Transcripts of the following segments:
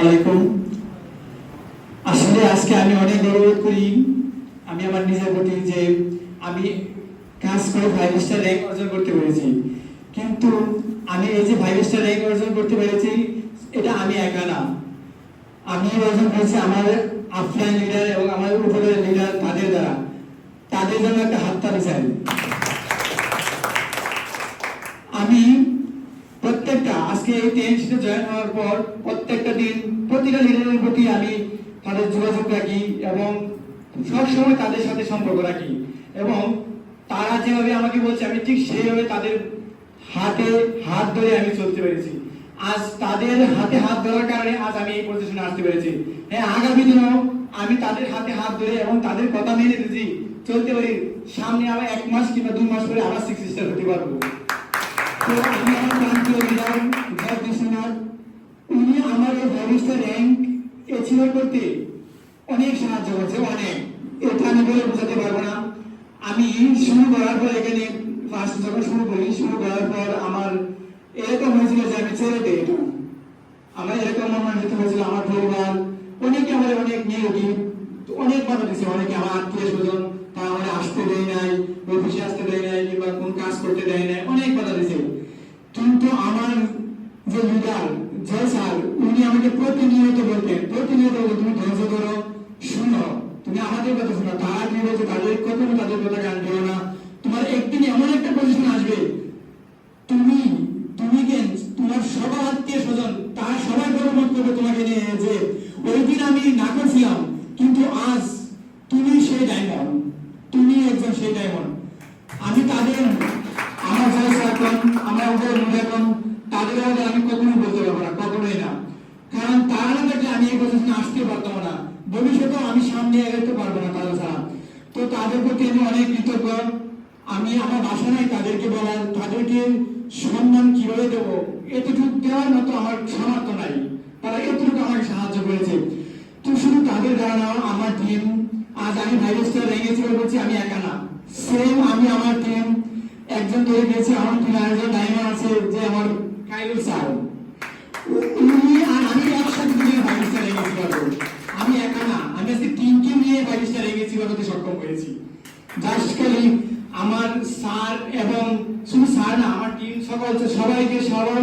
আলাইকুম। আসলে আজকে আমি অনেক গর্ববোধ করি আমি আমার নিজের প্রতি যে আমি কাজ করে 5 স্টার র্যাঙ্ক অর্জন করতে পেরেছি। কিন্তু আমি এই যে 5 স্টার র্যাঙ্ক অর্জন করতে পেরেছি এটা আমি একা না, আমি অর্জন করেছি আমার আফলাইন লিডার এবং আমার উপরের লিডার তাদের দ্বারা। তাদের জন্য একটা হাততালি চাই। আমি প্রত্যেকটা আজকে এই টিএনসিতে জয়েন হওয়ার পর প্রত্যেকটা দিন প্রতিটা লিডারের প্রতি আমি তাদের যোগাযোগ রাখি এবং সবসময় তাদের সাথে সম্পর্ক রাখি এবং তারা যেভাবে আমাকে বলছে আমি ঠিক সেইভাবে তাদের হাতে হাত ধরে আমি চলতে পেরেছি। আজ তাদের হাতে হাত ধরার কারণে আজ আমি এই পজিশনে আসতে পেরেছি। হ্যাঁ, আগামী দিনেও আমি তাদের হাতে হাত ধরে এবং তাদের কথা মেনে যদি চলতে পারি, সামনে আবার 1 মাস কিংবা 2 মাস পরে আবার 6 স্টার হতে পারবো। তো আমি আমার প্রান্তীয় লিডার উনি আমার এই 5 স্টার র্যাঙ্ক অ্যাচিভ করতে অনেক সাহায্য করেছে, অনেক। এটা আমি বলে বোঝাতে পারবো না। আমি শুরু করার পর এখানে ফার্স্ট যখন শুরু করার পর আমার এরকম হয়েছিল যে আমি ছেড়ে দিই, এটা আমার এরকম মনোনীত হয়েছিল। আমার পরিবার অনেকে আমার অনেক নেগেটিভ অনেক বাধা দিচ্ছে, অনেকে আমার আত্মীয় স্বজন তারা আমার আসতে দেয় নাই, অফিসে আসতে দেয় নাই কিংবা কোন কাজ করতে দেয় নাই, অনেক বাধা দিচ্ছে। কিন্তু আমার যে লিডার জয় স্যার উনি আমাকে প্রতিনিয়ত বলতেন তুমি ধৈর্য ধরো, শুনো, তুমি আমাদের কথা শোনো, তারা কি বলছে তাদের কথা তাদের কথা গান দিও না, তোমার একদিন এমন একটা পজিশন আসবে তুমি তুমি কেন তোমার সবার আত্মীয় স্বজন তারা সবাই গর্ববোধ করবে তোমাকে নিয়ে যে ওই দিন আমি না করছিলাম কিন্তু আজ তুমি সেই ডায়মন্ড, তুমি একজন সেই ডায়মন্ড। আমি তাদের আমার আমার উপর এখন তাদের আমি কখনোই বলতে পারবো না, কখনোই না। কারণ তারা না থাকলে আমি এই পজিশনে আসতে পারতাম না, ভবিষ্যতেও আমি সামনে এগোতে পারবো না তারা ছাড়া। তো তাদের প্রতি আমি অনেক কৃতজ্ঞ। আমি আমার ভাষা নাই তাদেরকে বলার, তাদেরকে সম্মান কিভাবে দেবো এতটুকু দেওয়ার মতো আমার সামর্থ্য নাই। তারা এতটুকু আমাকে সাহায্য করেছে। তো শুধু তাদের দ্বারা আমার টিম আজ আমি 5 স্টার র্যাঙ্ক অ্যাচিভ করছি, আমি একা না। সেম আমি আমার টিম একজন তৈরি করেছি, আমার টিম আরেকজন ডায়মন্ড আছে যে আমার কাইলুল স্যার, উনি আর আমি একসাথে 5 স্টার র্যাঙ্ক অ্যাচিভ করবো। আমি একা না, আমি আজকে টিমকে নিয়ে 5 স্টার র্যাঙ্ক অ্যাচিভ করতে সক্ষম হয়েছি। জাস্ট খালি আমার স্যার এবং শুধু স্যার না, আমার টিম সবাইকে সবার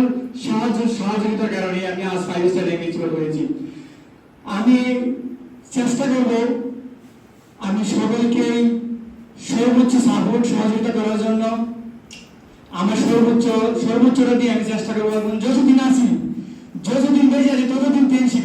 সহযোগিতার কারণে আমি আজ 5 স্টার র্যাঙ্ক অ্যাচিভ করেছি। আমি চেষ্টা করব আমি সবাইকে সর্বোচ্চ সাপোর্ট সহযোগিতা করার জন্য আমার সর্বোচ্চটা দিয়ে আমি চেষ্টা করবো এবং যতদিন আছি যতদিন বেঁচে আছি ততদিন টেনশন